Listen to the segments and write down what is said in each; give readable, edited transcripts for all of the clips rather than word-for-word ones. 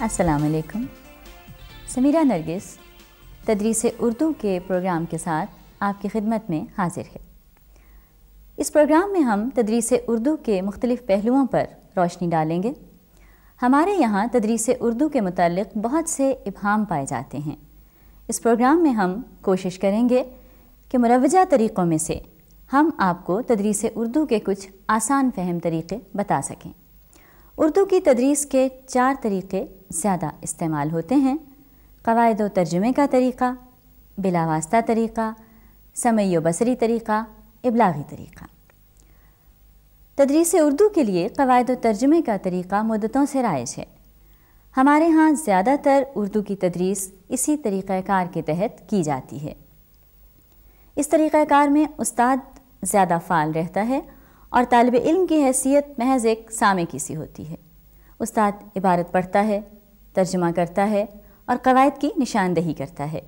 السلام علیکم. سمیرہ نرگس تدریس اردو کے پروگرام کے ساتھ آپ کی خدمت میں حاضر ہے. اس پروگرام میں ہم تدریس اردو کے مختلف پہلوؤں پر روشنی ڈالیں گے. ہمارے یہاں تدریس اردو کے متعلق بہت سے ابہام پائے جاتے ہیں. اس پروگرام میں ہم کوشش کریں گے کہ مروجہ طریقوں میں سے ہم آپ کو تدریس اردو کے کچھ آسان فہم طریقے بتا سکیں. اردو کی تدریس کے 4 طریقے زیادہ استعمال ہوتے ہیں: قواعد و ترجمے کا طریقہ، بلا واسطہ طریقہ، سمعی و بصری طریقہ، ابلاغی طریقہ. تدریس اردو کے لیے قواعد و ترجمے کا طریقہ مدتوں سے رائج ہے. ہمارے ہاں زیادہ تر اردو کی تدریس اسی طریقہ کار کے تحت کی جاتی ہے. اس طریقہ کار میں استاد زیادہ فعال رہتا ہے اور طالب علم کی حیثیت محض ایک سامع کی سی ہوتی ہے. استاد عبارت پڑھتا ہے، ترجمہ کرتا ہے اور قواعد کی نشاندہی کرتا ہے.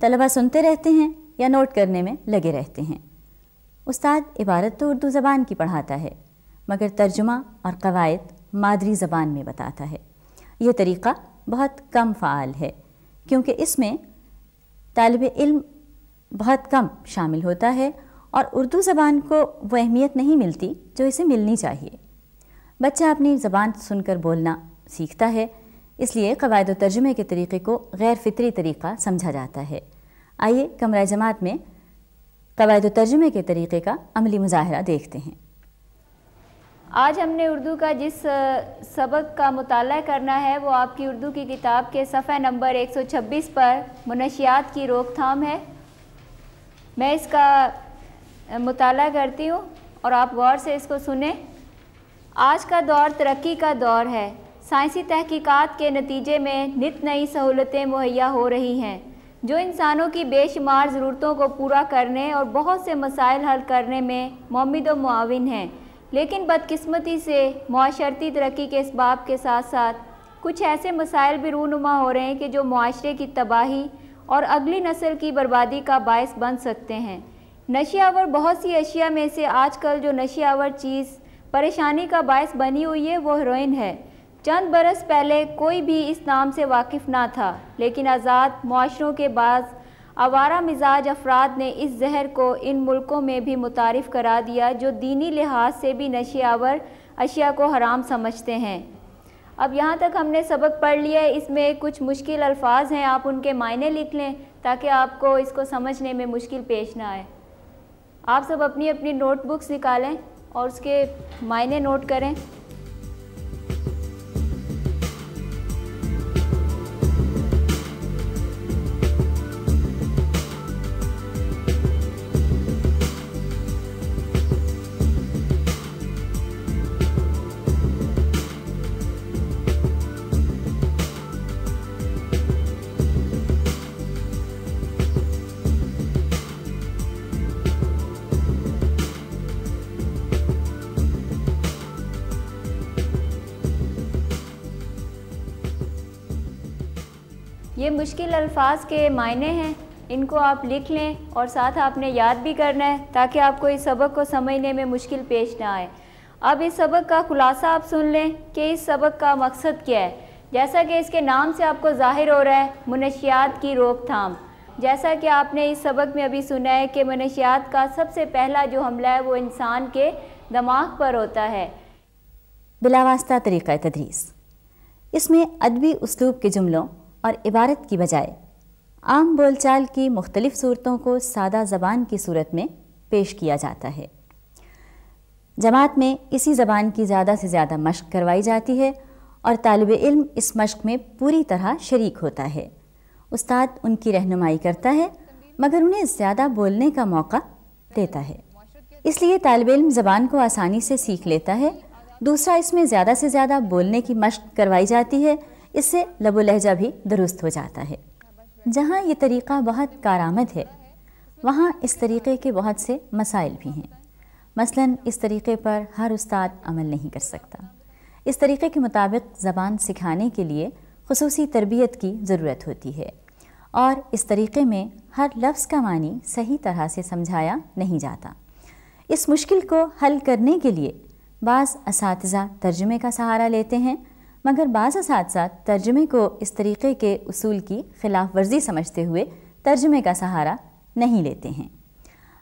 طلبہ سنتے رہتے ہیں یا نوٹ کرنے میں لگے رہتے ہیں. استاد عبارت تو اردو زبان کی پڑھاتا ہے مگر ترجمہ اور قواعد مادری زبان میں بتاتا ہے. یہ طریقہ بہت کم فعال ہے کیونکہ اس میں طالب علم بہت کم شامل ہوتا ہے اور اردو زبان کو وہ اہمیت نہیں ملتی جو اسے ملنی چاہیے. بچہ اپنی زبان سن کر بولنا سیکھتا ہے، اس لیے قواعد و ترجمے کے طریقے کو غیر فطری طریقہ سمجھا جاتا ہے. آئیے کمرہ جماعت میں قواعد و ترجمے کے طریقے کا عملی مظاہرہ دیکھتے ہیں. آج ہم نے اردو کا جس سبق کا مطالعہ کرنا ہے وہ آپ کی اردو کی کتاب کے صفحہ نمبر 126 پر منشیات کی روک تھام ہے. میں اس کا مطالعہ کرتی ہوں اور آپ غور سے اس کو سنیں. آج کا دور ترقی کا دور ہے. سائنسی تحقیقات کے نتیجے میں نت نئی سہولتیں مہیا ہو رہی ہیں جو انسانوں کی بے شمار ضرورتوں کو پورا کرنے اور بہت سے مسائل حل کرنے میں معمد و معاون ہیں. لیکن بدقسمتی سے معاشرتی ترقی کے اسباب کے ساتھ ساتھ کچھ ایسے مسائل بھی رونما ہو رہے ہیں کہ جو معاشرے کی تباہی اور اگلی نسل کی بربادی کا باعث بن سکتے ہیں. نشہ آور بہت سی اشیاء میں سے آج کل جو نشہ آور چیز پریشانی کا باعث بنی ہوئی ہے وہ ہیروئن ہے. چند برس پہلے کوئی بھی اس نام سے واقف نہ تھا لیکن آزاد معاشروں کے بعض آوارہ مزاج افراد نے اس زہر کو ان ملکوں میں بھی متعارف کرا دیا جو دینی لحاظ سے بھی نشہ آور اشیاء کو حرام سمجھتے ہیں. اب یہاں تک ہم نے سبق پڑھ لیا ہے. اس میں کچھ مشکل الفاظ ہیں، آپ ان کے معنی لکھ لیں تاکہ آپ کو اس کو سمجھنے میں مشکل پیش نہ آئے. آپ سب اپنی اپنی نوٹ بکس نکالیں اور اس کے معنی نوٹ کریں. یہ مشکل الفاظ کے معنی ہیں، ان کو آپ لکھ لیں اور ساتھ آپ نے یاد بھی کرنا ہے تاکہ آپ کو اس سبق کو سمجھنے میں مشکل پیش نہ آئے. اب اس سبق کا خلاصہ آپ سن لیں کہ اس سبق کا مقصد کیا ہے. جیسا کہ اس کے نام سے آپ کو ظاہر ہو رہا ہے، منشیات کی روک تھام. جیسا کہ آپ نے اس سبق میں ابھی سنا ہے کہ منشیات کا سب سے پہلا جو حملہ ہے وہ انسان کے دماغ پر ہوتا ہے. بلا واسطہ طریقہ تدریس. اس میں ادبی اسلوب کے جملوں اور عبارت کی بجائے عام بول چال کی مختلف صورتوں کو سادہ زبان کی صورت میں پیش کیا جاتا ہے. جماعت میں اسی زبان کی زیادہ سے زیادہ مشق کروائی جاتی ہے اور طالب علم اس مشق میں پوری طرح شریک ہوتا ہے. استاد ان کی رہنمائی کرتا ہے مگر انہیں زیادہ بولنے کا موقع دیتا ہے، اس لیے طالب علم زبان کو آسانی سے سیکھ لیتا ہے. دوسرا، اس میں زیادہ سے زیادہ بولنے کی مشق کروائی جاتی ہے، اس سے لب و لہجہ بھی درست ہو جاتا ہے. جہاں یہ طریقہ بہت کارآمد ہے وہاں اس طریقے کے بہت سے مسائل بھی ہیں. مثلاً اس طریقے پر ہر استاد عمل نہیں کر سکتا. اس طریقے کے مطابق زبان سکھانے کے لیے خصوصی تربیت کی ضرورت ہوتی ہے اور اس طریقے میں ہر لفظ کا معنی صحیح طرح سے سمجھایا نہیں جاتا. اس مشکل کو حل کرنے کے لیے بعض اساتذہ ترجمے کا سہارا لیتے ہیں، مگر بعض اساتذہ ترجمے کو اس طریقے کے اصول کی خلاف ورزی سمجھتے ہوئے ترجمے کا سہارا نہیں لیتے ہیں۔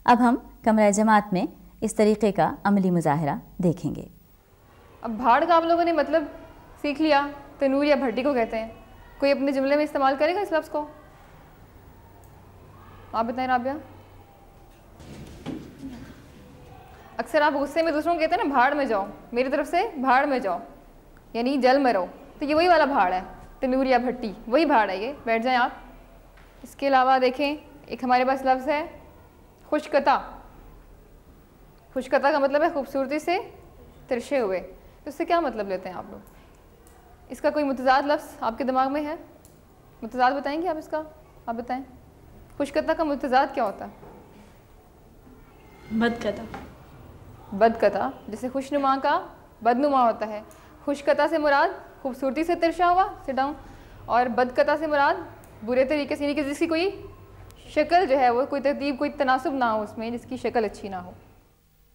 اب ہم کمرہ جماعت میں اس طریقے کا عملی مظاہرہ دیکھیں گے۔ اب بھاڑ کا آپ لوگوں نے مطلب سیکھ لیا، تنور یا بھٹی کو کہتے ہیں۔ کوئی اپنے جملے میں استعمال کرے گا اس لفظ کو؟ آپ بتائیں رابعہ۔ اکثر آپ غصے میں دوسروں کو کہتے ہیں نا بھاڑ میں جاؤ، میری طرف سے بھاڑ میں جاؤ، یعنی جل میں رہو، تو یہ وہی والا بھاڑ ہے، تنور یا بھٹی وہی بھاڑ ہے، یہ بیٹھ جائیں آپ۔ اس کے علاوہ دیکھیں ایک ہمارے پاس لفظ ہے خشکتا۔ خشکتا کا مطلب ہے خوبصورتی سے ترشے ہوئے، تو اس سے کیا مطلب لیتے ہیں آپ لوگ؟ اس کا کوئی متضاد لفظ آپ کے دماغ میں ہے؟ متضاد بتائیں گے آپ اس کا؟ آپ بتائیں خشکتا کا متضاد کیا ہوتا ہے؟ بدقطع۔ بدقطع، جیسے خوشنما کا بدنما ہوتا ہے۔ خشکتا سے مراد خوبصورتی سے ترشا ہوا، سٹ ڈاؤن، اور بدقطع سے مراد برے طریقے سے، یعنی کہ جس کی کوئی شکل جو ہے وہ کوئی ترتیب، کوئی تناسب نہ ہو اس میں، جس کی شکل اچھی نہ ہو۔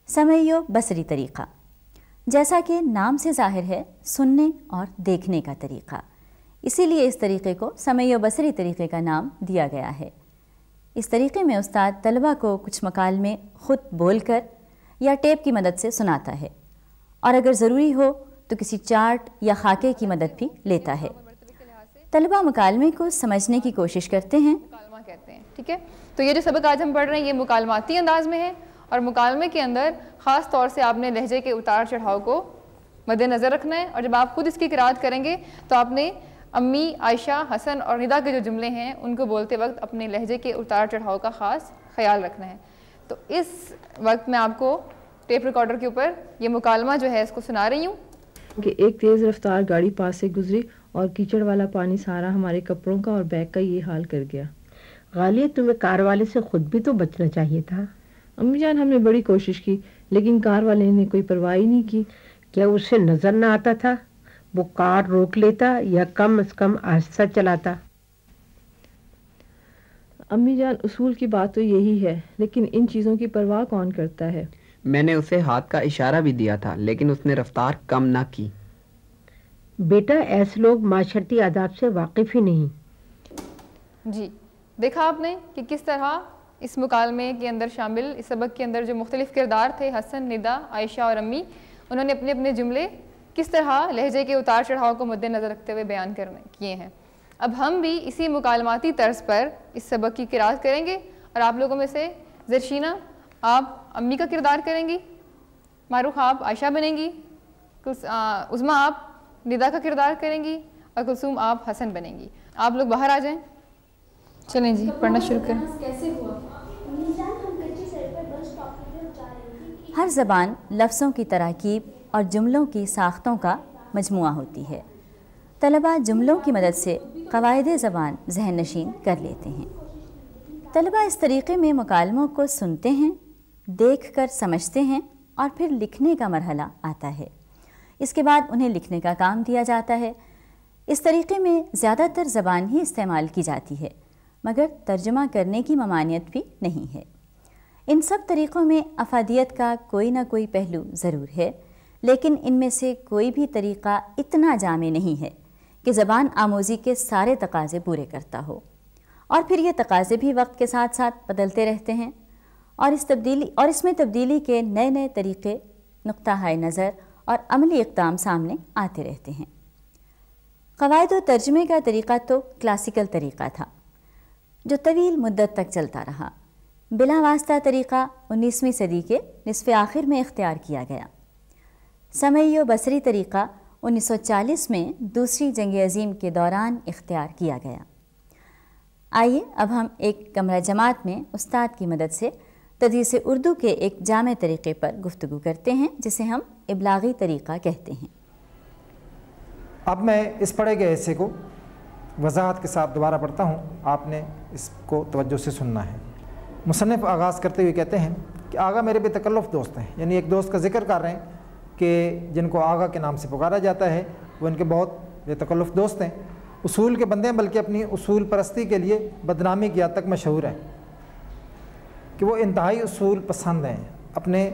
سمعی و بصری طریقہ، جیسا کہ نام سے ظاہر ہے، سننے اور دیکھنے کا طریقہ، اسی لیے اس طریقے کو سمعی و بصری طریقے کا نام دیا گیا ہے۔ اس طریقے میں استاد طلبہ کو کچھ مکالمے خود بول کر یا ٹیپ کی مدد سے سناتا ہے، اور اگر ضروری ہو تو کسی چارٹ یا خاکے کی مدد بھی لیتا ہے۔ طلبہ مکالمے کو سمجھنے کی کوشش کرتے ہیں۔ مکالمہ کہتے ہیں، ٹھیک ہے؟ تو یہ جو سبق آج ہم پڑھ رہے ہیں یہ مکالماتی انداز میں ہے، اور مکالمے کے اندر خاص طور سے آپ نے لہجے کے اتار چڑھاؤ کو مد نظر رکھنا ہے، اور جب آپ خود اس کی قراءت کریں گے تو آپ نے امی، عائشہ، حسن اور ندا کے جو جملے ہیں ان کو بولتے وقت اپنے لہجے کے اتار چڑھاؤ کا خاص خیال رکھنا ہے۔ تو اس وقت میں آپ کو ٹیپ ریکارڈر کے اوپر یہ مکالمہ جو ہے اس کو سنا رہی ہوں کہ ایک تیز رفتار گاڑی پاس سے گزری اور کیچڑ والا پانی سارا ہمارے کپڑوں کا اور بیگ کا یہ حال کر گیا۔ غالیہ، تمہیں کار والے سے خود بھی تو بچنا چاہیے تھا۔ امی جان، ہم نے بڑی کوشش کی لیکن کار والے نے کوئی پرواہ ہی نہیں کی۔ کیا اسے نظر نہ آتا تھا؟ وہ کار روک لیتا یا کم از کم آہستہ چلاتا۔ امی جان، اصول کی بات تو یہی ہے، لیکن ان چیزوں کی پرواہ کون کرتا ہے؟ میں نے اسے ہاتھ کا اشارہ بھی دیا تھا لیکن اس نے رفتار کم نہ کی۔ بیٹا، ایسے لوگ معاشرتی آداب سے واقف ہی نہیں۔ جی، دیکھا آپ نے کہ کس طرح اس مکالمے کے اندر شامل اس سبق کے اندر جو مختلف کردار تھے، حسن، ندا، عائشہ اور امی، انہوں نے اپنے اپنے جملے کس طرح لہجے کے اتار چڑھاؤ کو مد نظر رکھتے ہوئے بیان کیے ہیں۔ اب ہم بھی اسی مکالماتی طرز پر اس سبق کی قراءت کریں گے، اور آپ لوگوں میں سے زرشینہ آپ امی کا کردار کریں گی، معروف آپ عائشہ بنیں گی، عظمیٰ آپ ندا کا کردار کریں گی، اور کلثوم آپ حسن بنیں گی۔ آپ لوگ باہر آ جائیں، چلیں جی پڑھنا شروع کریں۔ ہر زبان لفظوں کی تراکیب اور جملوں کی ساختوں کا مجموعہ ہوتی ہے۔ طلبہ جملوں کی مدد سے قواعد زبان ذہن نشین کر لیتے ہیں۔ طلبہ اس طریقے میں مکالموں کو سنتے ہیں، دیکھ کر سمجھتے ہیں، اور پھر لکھنے کا مرحلہ آتا ہے۔ اس کے بعد انہیں لکھنے کا کام دیا جاتا ہے۔ اس طریقے میں زیادہ تر زبان ہی استعمال کی جاتی ہے، مگر ترجمہ کرنے کی ممانعت بھی نہیں ہے۔ ان سب طریقوں میں افادیت کا کوئی نہ کوئی پہلو ضرور ہے، لیکن ان میں سے کوئی بھی طریقہ اتنا جامع نہیں ہے کہ زبان آموزی کے سارے تقاضے پورے کرتا ہو، اور پھر یہ تقاضے بھی وقت کے ساتھ ساتھ بدلتے رہتے ہیں، اور اس میں تبدیلی کے نئے نئے طریقے، نقطہ نظر اور عملی اقدام سامنے آتے رہتے ہیں۔ قواعد و ترجمے کا طریقہ تو کلاسیکل طریقہ تھا جو طویل مدت تک چلتا رہا۔ بلا واسطہ طریقہ 19ویں صدی کے نصف آخر میں اختیار کیا گیا۔ سمعی و بصری طریقہ 1940 میں دوسری جنگ عظیم کے دوران اختیار کیا گیا۔ آئیے اب ہم ایک کمرہ جماعت میں استاد کی مدد سے تدریس اردو کے ایک جامع طریقے پر گفتگو کرتے ہیں، جسے ہم ابلاغی طریقہ کہتے ہیں۔ اب میں اس پڑھے گئے حصے کو وضاحت کے ساتھ دوبارہ پڑھتا ہوں، آپ نے اس کو توجہ سے سننا ہے۔ مصنف آغاز کرتے ہوئے کہتے ہیں کہ آغا میرے بے تکلف دوست ہیں، یعنی ایک دوست کا ذکر کر رہے ہیں کہ جن کو آغا کے نام سے پکارا جاتا ہے، وہ ان کے بہت بے تکلف دوست ہیں، اصول کے بندے ہیں، بلکہ اپنی اصول پرستی کے لیے بدنامی کی حد تک مشہور ہیں کہ وہ انتہائی اصول پسند ہیں، اپنے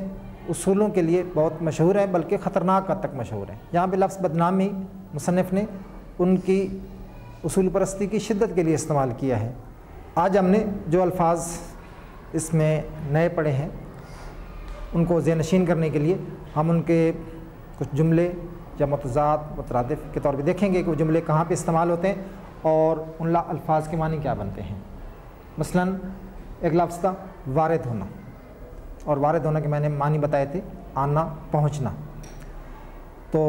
اصولوں کے لیے بہت مشہور ہے، بلکہ خطرناک حد تک مشہور ہے۔ یہاں پہ لفظ بدنامی مصنف نے ان کی اصول پرستی کی شدت کے لیے استعمال کیا ہے۔ آج ہم نے جو الفاظ اس میں نئے پڑھے ہیں ان کو ذہن نشین کرنے کے لیے ہم ان کے کچھ جملے یا متضاد مترادف کے طور پہ دیکھیں گے کہ وہ جملے کہاں پہ استعمال ہوتے ہیں اور ان الفاظ کے معنی کیا بنتے ہیں۔ مثلاً ایک لفظ تھا وارد ہونا، اور وارد ہونا کے میں نے معنی بتائے تھے آنا، پہنچنا۔ تو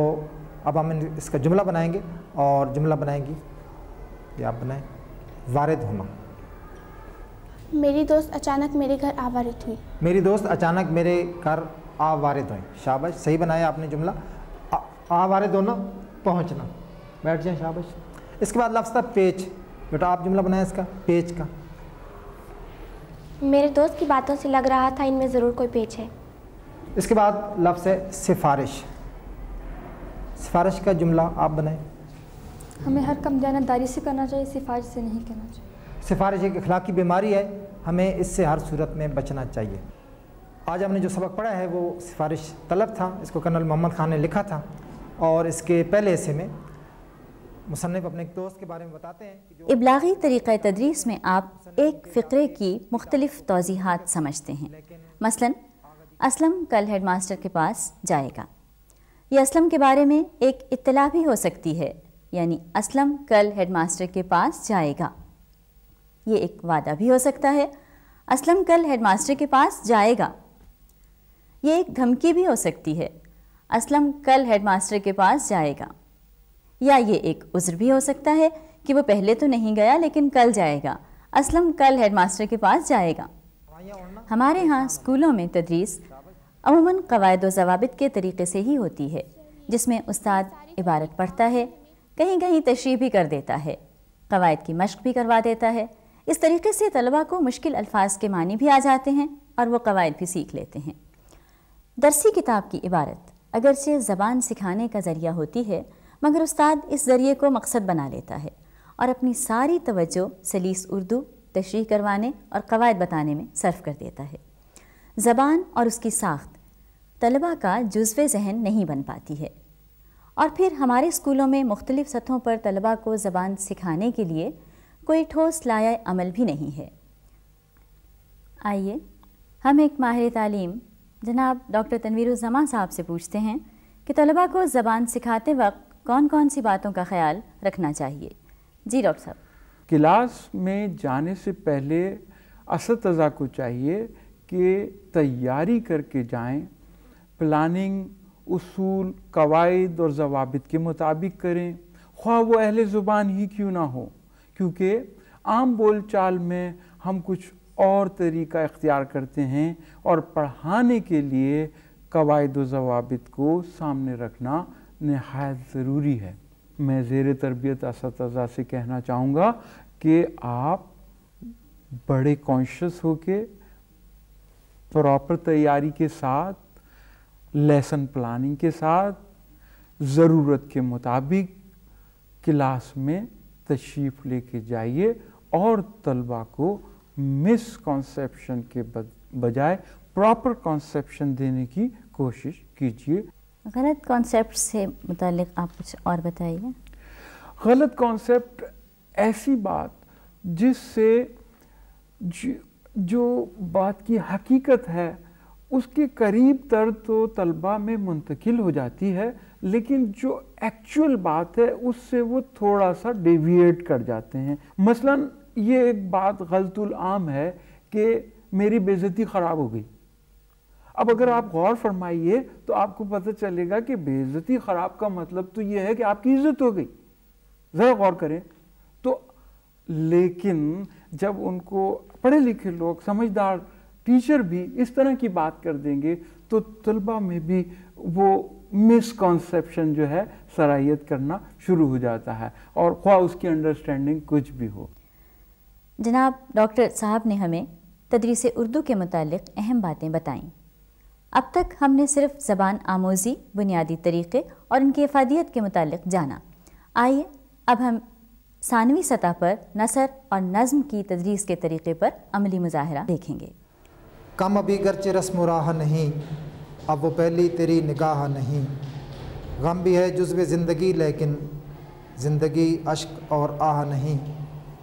اب ہم اس کا جملہ بنائیں گے، اور جملہ بنائیں گی یا آپ بنائیں وارد ہونا۔ میری دوست اچانک میرے گھر آوارد ہوئی۔ میری دوست اچانک میرے گھر آوارد ہوئیں۔ شاباش، صحیح بنایا آپ نے جملہ۔ آوارد ہونا، پہنچنا۔ بیٹھ جائیں، شاباش۔ اس کے بعد لفظ تھا پیچ۔ بیٹا آپ جملہ بنائیں اس کا، پیچ کا۔ میرے دوست کی باتوں سے لگ رہا تھا ان میں ضرور کوئی پیچ ہے۔ اس کے بعد لفظ ہے سفارش۔ سفارش کا جملہ آپ بنائیں۔ ہمیں ہر کام دیانتداری سے کرنا چاہیے، سفارش سے نہیں کرنا چاہیے۔ سفارش ایک اخلاقی بیماری ہے، ہمیں اس سے ہر صورت میں بچنا چاہیے۔ آج ہم نے جو سبق پڑھا ہے وہ سفارش طلب تھا، اس کو کرنل محمد خان نے لکھا تھا، اور اس کے پہلے حصے میں مصنف اپنے ایک دوست کے بارے میں بتاتے ہیں کہ جو ابلاغی طریقہ تدریس میں آپ ایک فقرے کی مختلف توضیحات سمجھتے ہیں۔ مثلا اسلم کل ہیڈ ماسٹر کے پاس جائے گا۔ یہ اسلم کے بارے میں ایک اطلاع بھی ہو سکتی ہے، یعنی اسلم کل ہیڈ ماسٹر کے پاس جائے گا۔ یہ ایک وعدہ بھی ہو سکتا ہے، اسلم کل ہیڈ ماسٹر کے پاس جائے گا۔ یہ ایک دھمکی بھی ہو سکتی ہے، اسلم کل ہیڈ ماسٹر کے پاس جائے گا۔ یا یہ ایک عذر بھی ہو سکتا ہے کہ وہ پہلے تو نہیں گیا لیکن کل جائے گا، اسلم کل ہیڈ ماسٹر کے پاس جائے گا۔ ہمارے ہاں اسکولوں میں تدریس عموماً قواعد و ضوابط کے طریقے سے ہی ہوتی ہے، جس میں استاد عبارت پڑھتا ہے، کہیں کہیں تشریح بھی کر دیتا ہے، قواعد کی مشق بھی کروا دیتا ہے۔ اس طریقے سے طلباء کو مشکل الفاظ کے معنی بھی آ جاتے ہیں اور وہ قواعد بھی سیکھ لیتے ہیں۔ درسی کتاب کی عبارت اگرچہ زبان سکھانے کا ذریعہ ہوتی ہے، مگر استاد اس ذریعے کو مقصد بنا لیتا ہے اور اپنی ساری توجہ سلیس اردو، تشریح کروانے اور قواعد بتانے میں صرف کر دیتا ہے۔ زبان اور اس کی ساخت طلباء کا جزو ذہن نہیں بن پاتی ہے، اور پھر ہمارے اسکولوں میں مختلف سطحوں پر طلباء کو زبان سکھانے کے لیے کوئی ٹھوس لائحہ عمل بھی نہیں ہے۔ آئیے ہم ایک ماہر تعلیم جناب ڈاکٹر تنویر الزماں صاحب سے پوچھتے ہیں کہ طلباء کو زبان سکھاتے وقت کون کون سی باتوں کا خیال رکھنا چاہیے۔ جی ڈاکٹر صاحب۔ کلاس میں جانے سے پہلے اساتذہ کو چاہیے کہ تیاری کر کے جائیں، پلاننگ اصول، قواعد اور ضوابط کے مطابق کریں، خواہ وہ اہل زبان ہی کیوں نہ ہو، کیونکہ عام بول چال میں ہم کچھ اور طریقہ اختیار کرتے ہیں، اور پڑھانے کے لیے قواعد و ضوابط کو سامنے رکھنا نہایت ضروری ہے۔ میں زیر تربیت اساتذہ سے کہنا چاہوں گا کہ آپ بڑے کانشیس ہو کے پراپر تیاری کے ساتھ، لیسن پلاننگ کے ساتھ، ضرورت کے مطابق کلاس میں تشریف لے کے جائیے، اور طلباء کو مس کانسیپشن کے بجائے پراپر کانسیپشن دینے کی کوشش کیجیے۔ غلط کانسیپٹ سے متعلق آپ کچھ اور بتائیے۔ غلط کانسیپٹ ایسی بات جس سے جو بات کی حقیقت ہے اس کے قریب تر تو طلباء میں منتقل ہو جاتی ہے، لیکن جو ایکچول بات ہے اس سے وہ تھوڑا سا ڈیویٹ کر جاتے ہیں۔ مثلا یہ ایک بات غلط العام ہے کہ میری بے عزتی خراب ہو گئی۔ اب اگر آپ غور فرمائیے تو آپ کو پتہ چلے گا کہ بے عزتی خراب کا مطلب تو یہ ہے کہ آپ کی عزت ہو گئی۔ ذرا غور کریں تو، لیکن جب ان کو پڑھے لکھے لوگ، سمجھدار ٹیچر بھی اس طرح کی بات کر دیں گے تو طلباء میں بھی وہ مس کانسیپشن جو ہے سرایت کرنا شروع ہو جاتا ہے، اور خواہ اس کی انڈرسٹینڈنگ کچھ بھی ہو۔ جناب ڈاکٹر صاحب نے ہمیں تدریس اردو کے متعلق اہم باتیں بتائیں۔ اب تک ہم نے صرف زبان آموزی، بنیادی طریقے اور ان کی افادیت کے متعلق جانا۔ آئیے اب ہم ثانوی سطح پر نثر اور نظم کی تدریس کے طریقے پر عملی مظاہرہ دیکھیں گے۔ کم ابھی گرچہ رسم و راہ نہیں، اب وہ پہلی تیری نگاہ نہیں. غم بھی ہے جزو زندگی لیکن زندگی اشک اور آہ نہیں.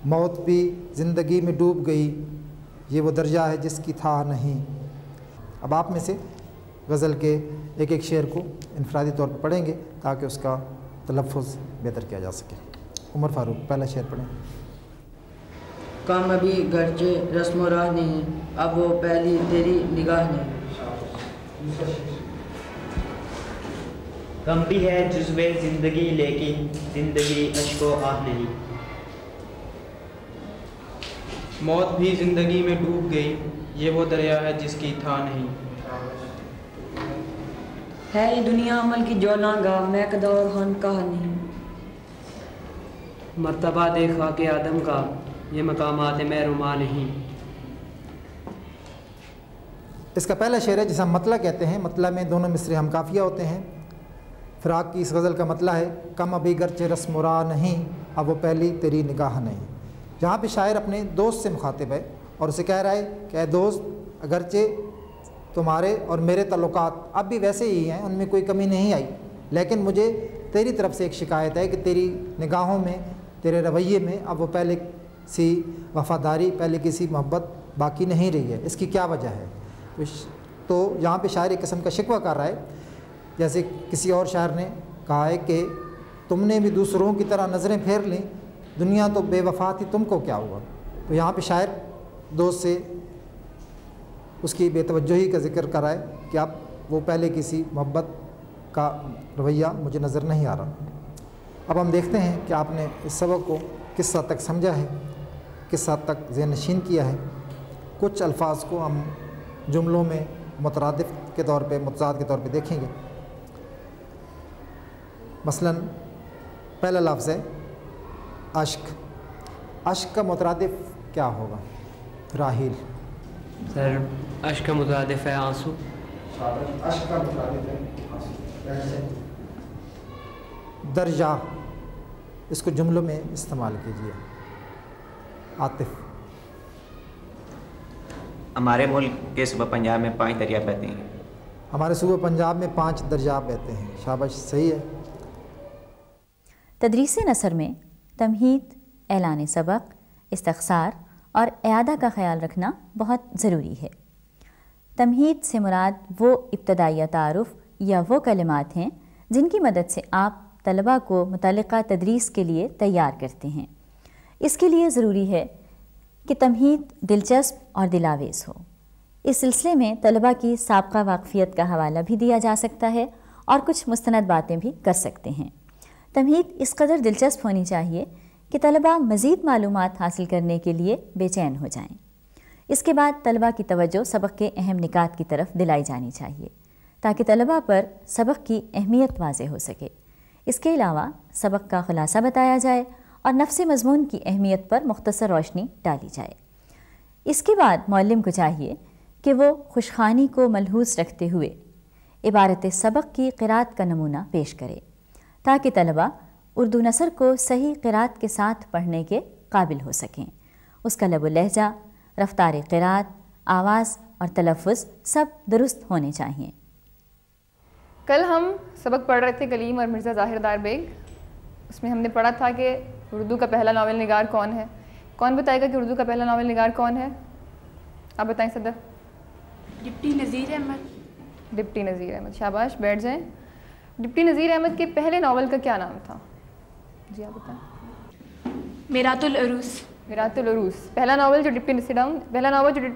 موت بھی زندگی میں ڈوب گئی یہ وہ درجہ ہے جس کی تھا نہیں. اب آپ میں سے غزل کے ایک ایک شعر کو انفرادی طور پر پڑھیں گے تاکہ اس کا تلفظ بہتر کیا جا سکے. عمر فاروق پہلا شعر پڑھیں. کم ابھی گرچہ رسم و راہ نہیں اب وہ پہلی تیری نگاہ نہیں. غم بھی ہے جزو زندگی لیکن زندگی اشک و آہ نہیں. موت بھی زندگی میں ڈوب گئی یہ وہ دریا ہے جس کی تھا نہیں. ہے یہ دنیا عمل کی جولاں گاہ میں قدا اور خان کہا نہیں. مرتبہ دیکھا کہ آدم کا یہ مقامات محروما نہیں. اس کا پہلا شعر ہے جسے ہم مطلع کہتے ہیں. مطلع میں دونوں مصرے ہم قافیہ ہوتے ہیں. فراق کی اس غزل کا مطلع ہے کم ابھی گرچہ رسم و راہ نہیں اب وہ پہلی تیری نگاہ نہیں. جہاں پہ شاعر اپنے دوست سے مخاطب ہے اور اسے کہہ رہا ہے کہ اے دوست اگرچہ تمہارے اور میرے تعلقات اب بھی ویسے ہی ہیں ان میں کوئی کمی نہیں آئی لیکن مجھے تیری طرف سے ایک شکایت ہے کہ تیری نگاہوں میں تیرے رویے میں اب وہ پہلے سی وفاداری پہلے کسی محبت باقی نہیں رہی ہے. اس کی کیا وجہ ہے؟ تو یہاں پہ شاعر ایک قسم کا شکوہ کر رہا ہے. جیسے کسی اور شاعر نے کہا ہے کہ تم نے بھی دوسروں کی طرح نظریں پھیر لیں دنیا تو بے وفا تھی تم کو کیا ہوا. تو یہاں پہ شاعر دوست سے اس کی بے توجہی کا ذکر کر رہا ہے کہ اب وہ پہلے کسی محبت کا رویہ مجھے نظر نہیں آ رہا. اب ہم دیکھتے ہیں کہ آپ نے اس سبق کو کس حد تک سمجھا ہے کس حد تک ذہن نشین کیا ہے. کچھ الفاظ کو ہم جملوں میں مترادف کے طور پہ متضاد کے طور پہ دیکھیں گے. مثلا پہلا لفظ ہے اشک. اشک کا مترادف کیا ہوگا؟ راحیل. سر اشک کا مترادف ہے آنسو. اشک کا مترادف ہے آنسو. درجہ اس کو جملوں میں استعمال کیجیے. عاطف. ہمارے ملک کے صوبہ پنجاب میں 5 دریا بہتے ہیں. ہمارے صوبہ پنجاب میں 5 دریا بہتے ہیں. شاباش صحیح ہے. تدریس نثر میں تمہید، اعلان سبق، استخسار اور اعادہ کا خیال رکھنا بہت ضروری ہے. تمہید سے مراد وہ ابتدائی تعارف یا وہ کلمات ہیں جن کی مدد سے آپ طلباء کو متعلقہ تدریس کے لیے تیار کرتے ہیں. اس کے لیے ضروری ہے کہ تمہید دلچسپ اور دلاویز ہو. اس سلسلے میں طلباء کی سابقہ واقفیت کا حوالہ بھی دیا جا سکتا ہے اور کچھ مستند باتیں بھی کر سکتے ہیں. تمہید اس قدر دلچسپ ہونی چاہیے کہ طلباء مزید معلومات حاصل کرنے کے لیے بے چین ہو جائیں. اس کے بعد طلباء کی توجہ سبق کے اہم نکات کی طرف دلائی جانی چاہیے تاکہ طلباء پر سبق کی اہمیت واضح ہو سکے. اس کے علاوہ سبق کا خلاصہ بتایا جائے اور نفس مضمون کی اہمیت پر مختصر روشنی ڈالی جائے. اس کے بعد معلم کو چاہیے کہ وہ خوشخوانی کو ملحوظ رکھتے ہوئے عبارت سبق کی قرأت کا نمونہ پیش کرے تاکہ طلباء اردو نثر کو صحیح قرأت کے ساتھ پڑھنے کے قابل ہو سکیں. اس کا لب و لہجہ، رفتار قرأت، آواز اور تلفظ سب درست ہونے چاہئیں. کل ہم سبق پڑھ رہے تھے کلیم اور مرزا ظاہر دار بیگ. اس میں ہم نے پڑھا تھا کہ اردو کا پہلا ناول نگار کون ہے. کون بتائے گا کہ اردو کا پہلا ناول نگار کون ہے؟ آپ بتائیں صدر. ڈپٹی نذیر احمد. ڈپٹی نذیر احمد. شاباش، بیٹھ جائیں. ڈپٹی نذیر احمد کے پہلے ناول کا کیا نام تھا؟ جی آپ بتائیں. میرات العروس. میرات العروس. پہلا ناول جو ڈپٹی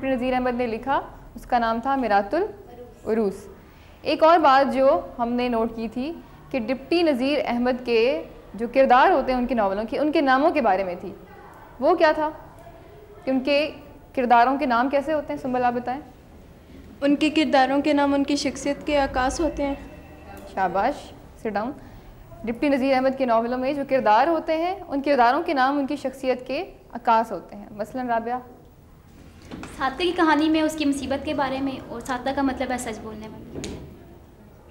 نذیر احمد نے لکھا اس کا نام تھا میرات العروس. ایک اور بات جو ہم نے نوٹ کی تھی کہ ڈپٹی نذیر احمد کے جو کردار ہوتے ہیں ان کے ناولوں کی، ان کے ناموں کے بارے میں تھی. وہ کیا تھا کہ ان کے کرداروں کے نام کیسے ہوتے ہیں؟ سنبل آپ بتائیں. ان کے کرداروں کے نام ان کی شخصیت کے عکاس ہوتے ہیں. شاباش، sit down. Deputy Nazir Ahmad کے ناولوں میں جو کردار ہوتے ہیں ان کرداروں کے نام ان کی شخصیت کے عکاس ہوتے ہیں. مثلا رابعہ. سادہ کی کہانی میں اس کی مصیبت کے بارے میں، اور سادہ کا مطلب ہے سچ بولنے والا.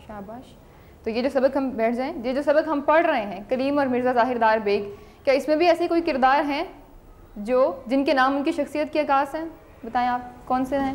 شاباش. تو یہ جو سبق ہم بیٹھ جائیں، یہ جو سبق ہم پڑھ رہے ہیں کلیم اور مرزا ظاہر دار بیگ، کیا اس میں بھی ایسے کوئی کردار ہیں جن کے نام ان کی شخصیت کے عکاس ہیں؟ بتائیں آپ کون سے ہیں؟